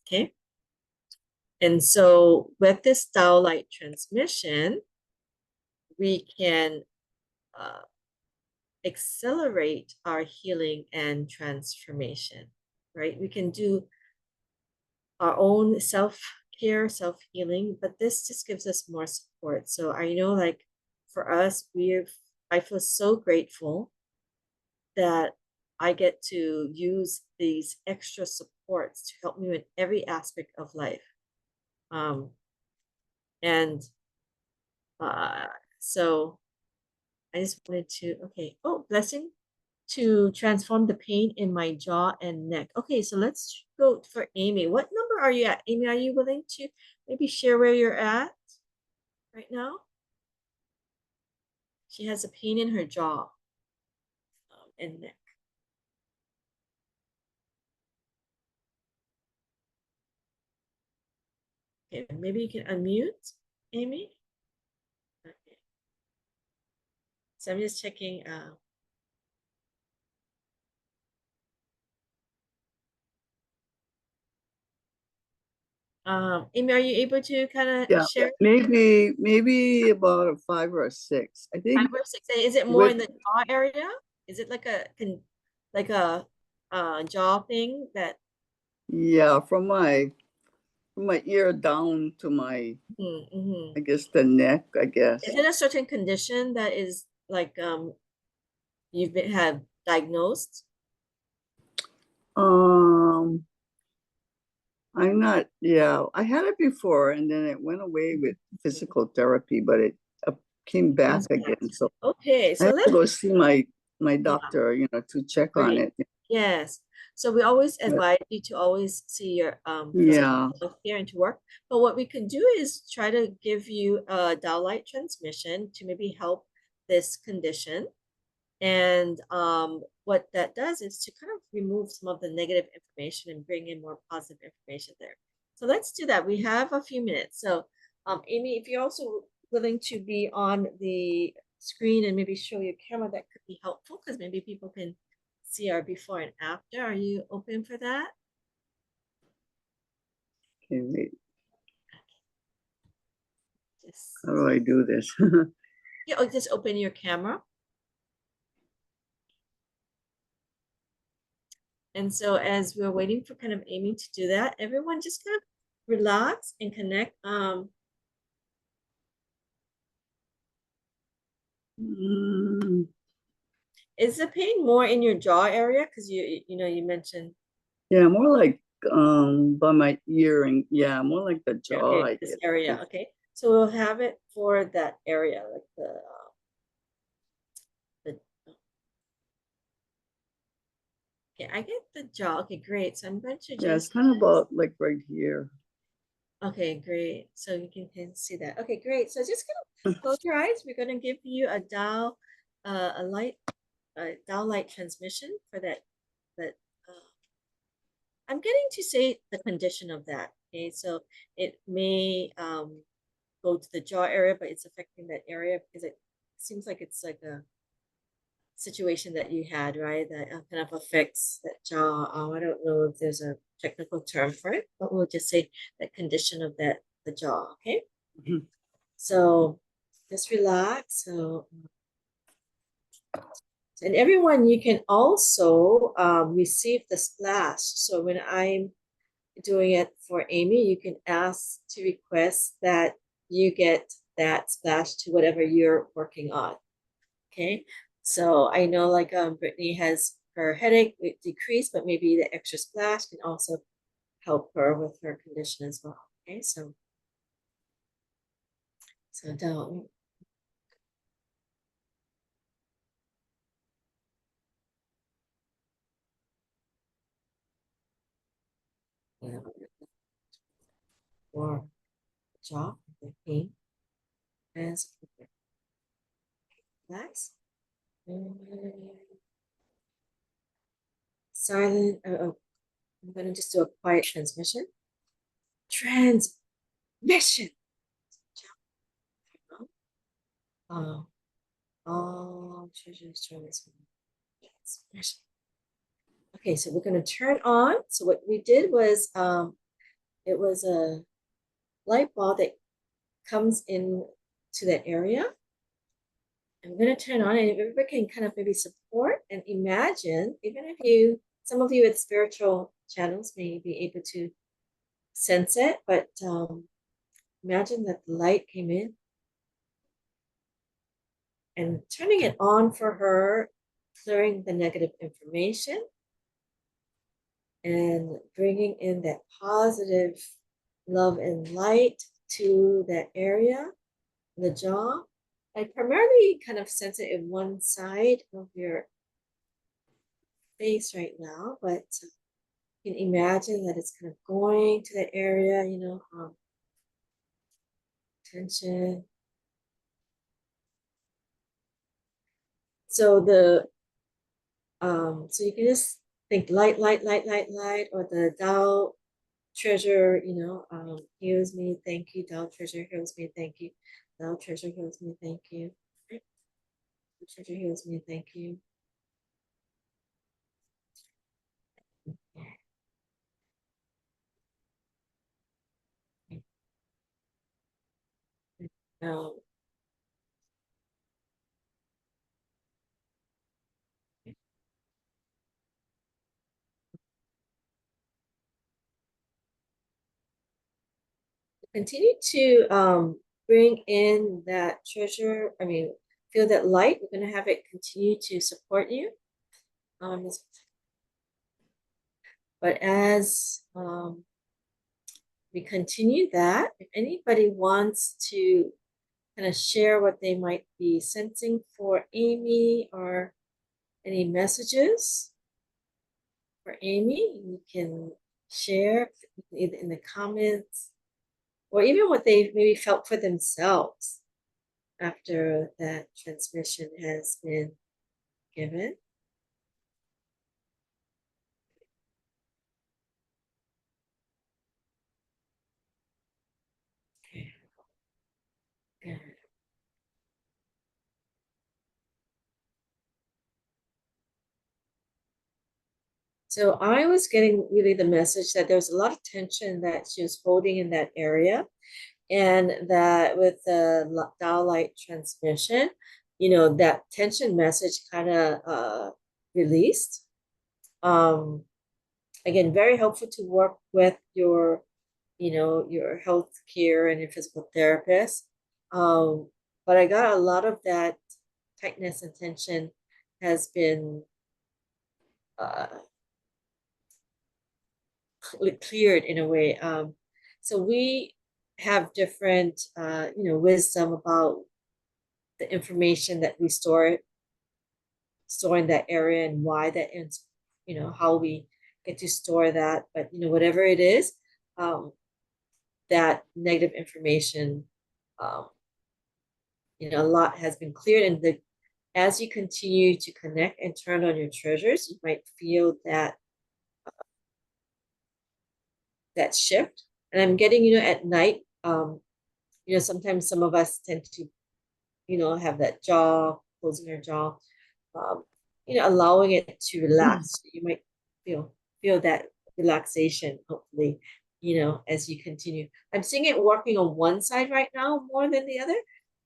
okay? And so with this Tao light transmission, we can accelerate our healing and transformation, right? We can do our own self-care, self-healing, but this just gives us more support. So I know, like, for us, I feel so grateful that I get to use these extra supports to help me with every aspect of life. So I just wanted to, okay. Oh, blessing to transform the pain in my jaw and neck. Okay, so let's go for Amy. What number are you at? Amy, are you willing to maybe share where you're at right now? She has a pain in her jaw and neck. Okay, maybe you can unmute, Amy. Okay. So I'm just checking. Amy, are you able to kind of share? Maybe about a 5 or a 6. I think 5 or 6. Is it more in the jaw area? Is it like a jaw thing that? Yeah, from my ear down to my, I guess the neck, I guess. Is it a certain condition that is like you've had diagnosed? I'm not, yeah, I had it before and then it went away with physical therapy, but it came back again. So okay, I so have let's to go see my doctor, to check on it. Yes. So we always advise you to always see your Yeah. here and to work. But what we can do is try to give you a Tao light transmission to maybe help this condition. And what that does is to kind of remove some of the negative information and bring in more positive information there. So let's do that. We have a few minutes. So Amy, if you're also willing to be on the screen and maybe show your camera, that could be helpful because maybe people can see our before and after. Are you open for that? Okay, wait. Just, how do I do this? yeah, just open your camera. And so as we're waiting for kind of Amy to do that, everyone just kind of relax and connect. Is the pain more in your jaw area? Because you mentioned. Yeah, more like by my ear and more like the jaw. Okay, this area. Okay, so we'll have it for that area, like the okay, I get the jaw. Okay, great. So I'm going to just. Yeah, it's kind of about like right here. Okay, great. So you can see that. Okay, great. So just gonna close your eyes. We're gonna give you a Tao, Tao light transmission for that. I'm getting to say the condition of that. Okay, so it may go to the jaw area, but it's affecting that area because it seems like it's like a situation that you had, right? That kind of affects that jaw. I don't know if there's a technical term for it, but we'll just say that condition of the jaw, okay? Mhm. So just relax. So, and everyone, you can also receive the splash. So when I'm doing it for Amy, you can ask to request that you get that splash to whatever you're working on. Okay, so I know like Brittany has her headache decreased, but maybe the extra splash can also help her with her condition as well. Okay, so don't. Or jaw, the pain, and relax. Silent. I'm gonna just do a quiet transmission. Transmission. Oh, transmission. Okay, so we're gonna turn on. So what we did was, it was a light bulb that comes in to that area. I'm gonna turn on, and if everybody can kind of maybe support and imagine, even if some of you with spiritual channels may be able to sense it, but imagine that the light came in and turning it on for her, clearing the negative information and bringing in that positive love and light to that area, the jaw. I primarily kind of sense it in one side of your face right now, but you can imagine that it's kind of going to that area, tension. So so you can just think light, light, light, light, light, or the Tao treasure, heals me, thank you. Tao treasure heals me, thank you. Tao treasure heals me, thank you. Tao treasure heals me, thank you. Um, continue to bring in that treasure. Feel that light. We're going to have it continue to support you. But as we continue that, if anybody wants to kind of share what they might be sensing for Amy or any messages for Amy, you can share either in the comments or even what they maybe felt for themselves after that transmission has been given. Okay. Good. So I was getting really the message that there was a lot of tension that she was holding in that area, and that with the Tao light transmission, that tension message kind of released. Again, very helpful to work with your health care and your physical therapist. But I got a lot of that tightness and tension has been uh, cleared in a way. So we have different, wisdom about the information that we store in that area and why that is, how we get to store that. But whatever it is, that negative information, um, a lot has been cleared, and as you continue to connect and turn on your treasures, you might feel that shift. And I'm getting, at night, sometimes some of us tend to, have that jaw, closing our jaw. allowing it to relax. You might feel that relaxation, hopefully, as you continue. I'm seeing it working on one side right now more than the other,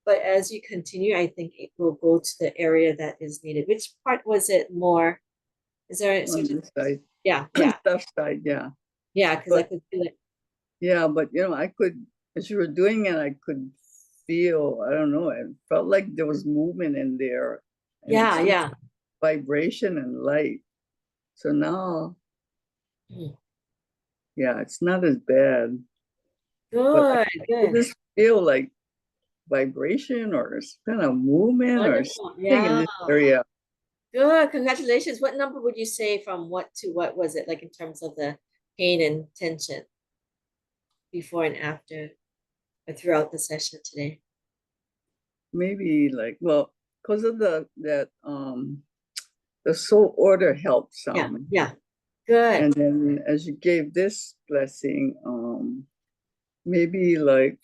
but as you continue, I think it will go to the area that is needed. Which part was it more? Is there a On certain? this side, Yeah, left side, yeah. because I But could feel it. yeah, but I could, as you were doing it, I could feel, I don't know, it felt like there was movement in there. And Yeah. vibration and light. So now, Mm. yeah, it's not as bad. But I Good. just feel like vibration or kind of movement or Wonderful. something in Yeah. this area. Good. Congratulations. What number would you say from what to what was it, like in terms of the pain and tension before and after or throughout the session today? Maybe like, well, because of the soul order helped some. Yeah. Good. And then as you gave this blessing, maybe like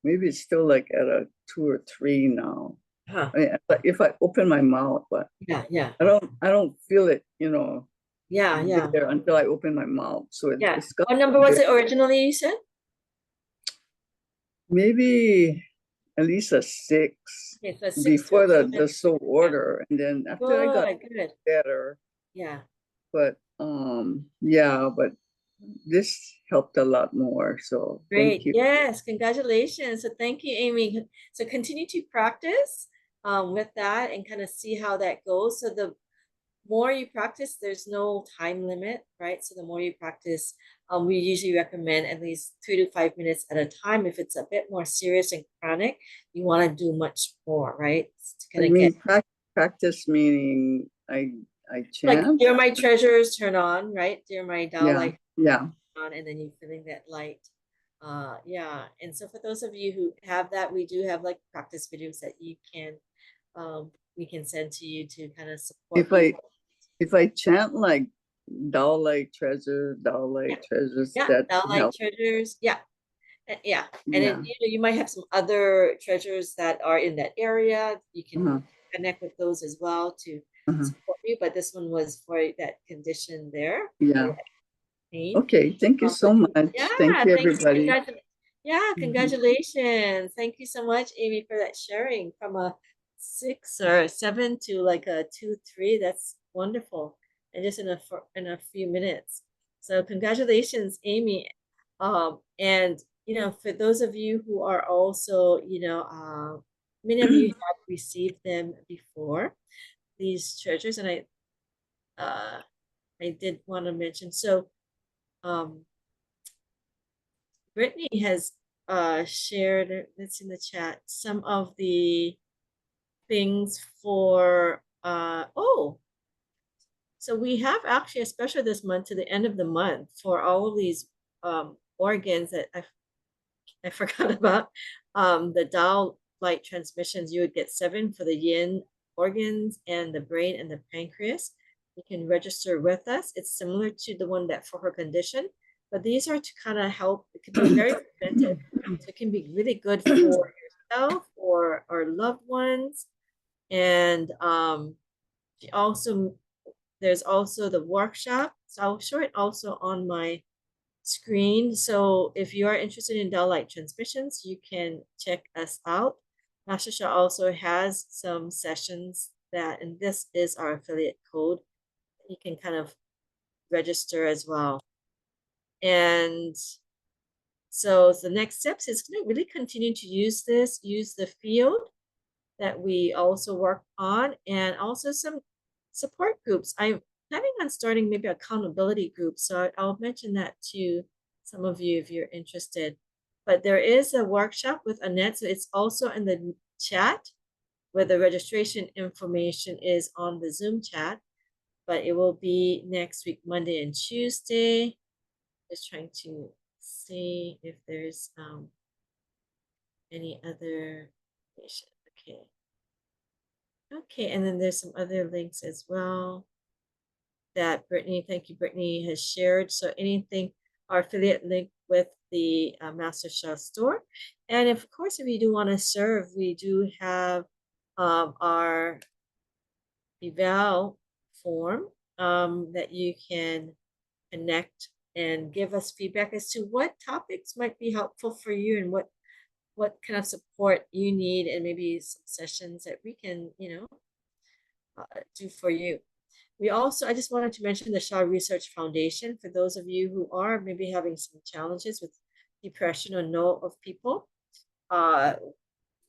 maybe it's still like at a 2 or 3 now. Huh. I mean, if I open my mouth, but Yeah. I don't feel it, Yeah. there until I open my mouth. So Yeah. it's got What number was it originally, you said? maybe at least a 6 Okay, so 6 before to the soul order, and then after I got Good. better. Yeah. But yeah, but this helped a lot more. So thank Great. you. Yes. Congratulations. So thank you, Amy. So continue to practice with that and kind of see how that goes. So the more you practice, there's no time limit, right? So the more you practice, we usually recommend at least 3 to 5 minutes at a time. If it's a bit more serious and chronic, you want to do much more, right? To I kind of mean, get practice meaning I like chant. Dear My Treasures turn on, right? Dear My Tao Yeah, Light yeah. on, and then you're feeling that light. Yeah. And so for those of you who have that, we do have like practice videos that you can we can send to you to kind of support you. If I chant like Tao Light Treasure, Tao Light Treasures, Yeah, that Tao Light help. Treasures. Yeah. Yeah. And Yeah. you might have some other treasures that are in that area. You can Uh-huh. connect with those as well to Uh-huh. support you. But this one was for that condition there. Yeah. Pain. Okay. Thank you so much. Yeah, Thank you, thank you. everybody. Yeah, Mhm. Congratulations. Thank you so much, Amy, for that sharing from a 6 or 7 to like a 2, 3. That's wonderful. And just in a few minutes. So congratulations, Amy. And for those of you who are also, many of you have received them before, these treasures, and I did want to mention. So Brittany has shared, that's in the chat, some of the things for so we have actually a special this month to the end of the month for all of these organs that I forgot about. The Tao light transmissions, you would get 7 for the yin organs and the brain and the pancreas. You can register with us. It's similar to the one that for her condition, but these are to kind of help. It can be very preventive. So it can be really good for yourself or our loved ones. And there's also the workshop. So I'll show it also on my screen. So if you are interested in Tao light transmissions, you can check us out. Master Sha also has some sessions and this is our affiliate code. You can kind of register as well. And so the next steps is to really continue to use the field that we also work on, and also some support groups. I'm planning on starting maybe accountability groups, so I'll mention that to some of you if you're interested. But there is a workshop with Annette, so it's also in the chat where the registration information is on the Zoom chat, but it will be next week, Monday and Tuesday. Just trying to see if there's any other information. Okay, and then there's some other links as well that Brittany, thank you, Brittany has shared. So anything, our affiliate link with the Master Sha store. And of course, if you do want to serve, we do have our eval form that you can connect and give us feedback as to what topics might be helpful for you and what kind of support you need, and maybe some sessions that we can, do for you. We also, I just wanted to mention the Shaw Research Foundation for those of you who are maybe having some challenges with depression or know of people.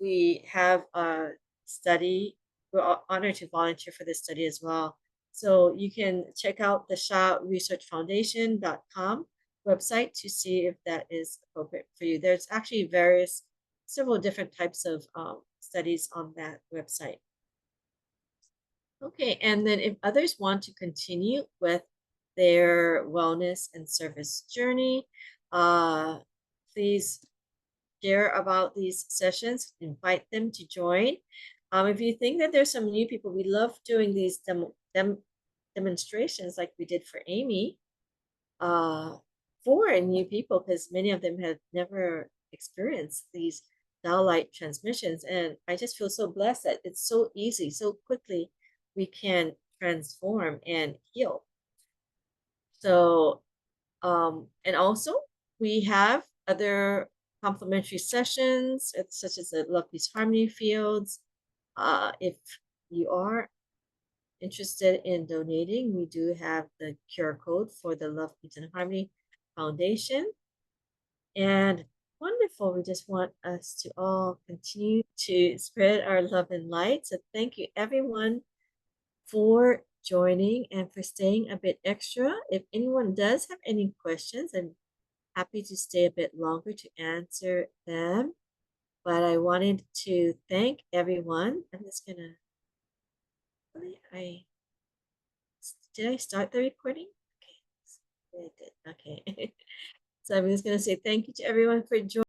We have a study. We're honored to volunteer for this study as well. So you can check out the ShaResearchFoundation.com website to see if that is appropriate for you. There's actually several different types of studies on that website. Okay, and then if others want to continue with their wellness and service journey, please share about these sessions, invite them to join. If you think that there's some new people, we love doing these demonstrations like we did for Amy for new people, because many of them have never experienced these Tao light transmissions. And I just feel so blessed that it's so easy, so quickly we can transform and heal. So, and also we have other complimentary sessions, such as the Love, Peace, Harmony fields. If you are interested in donating, we do have the QR code for the Love, Peace, and Harmony Foundation. And wonderful. We just want us to all continue to spread our love and light. So thank you, everyone, for joining and for staying a bit extra. If anyone does have any questions, I'm happy to stay a bit longer to answer them. But I wanted to thank everyone. I'm just gonna, did I start the recording? Okay, I did. Okay. So I'm just gonna say thank you to everyone for joining.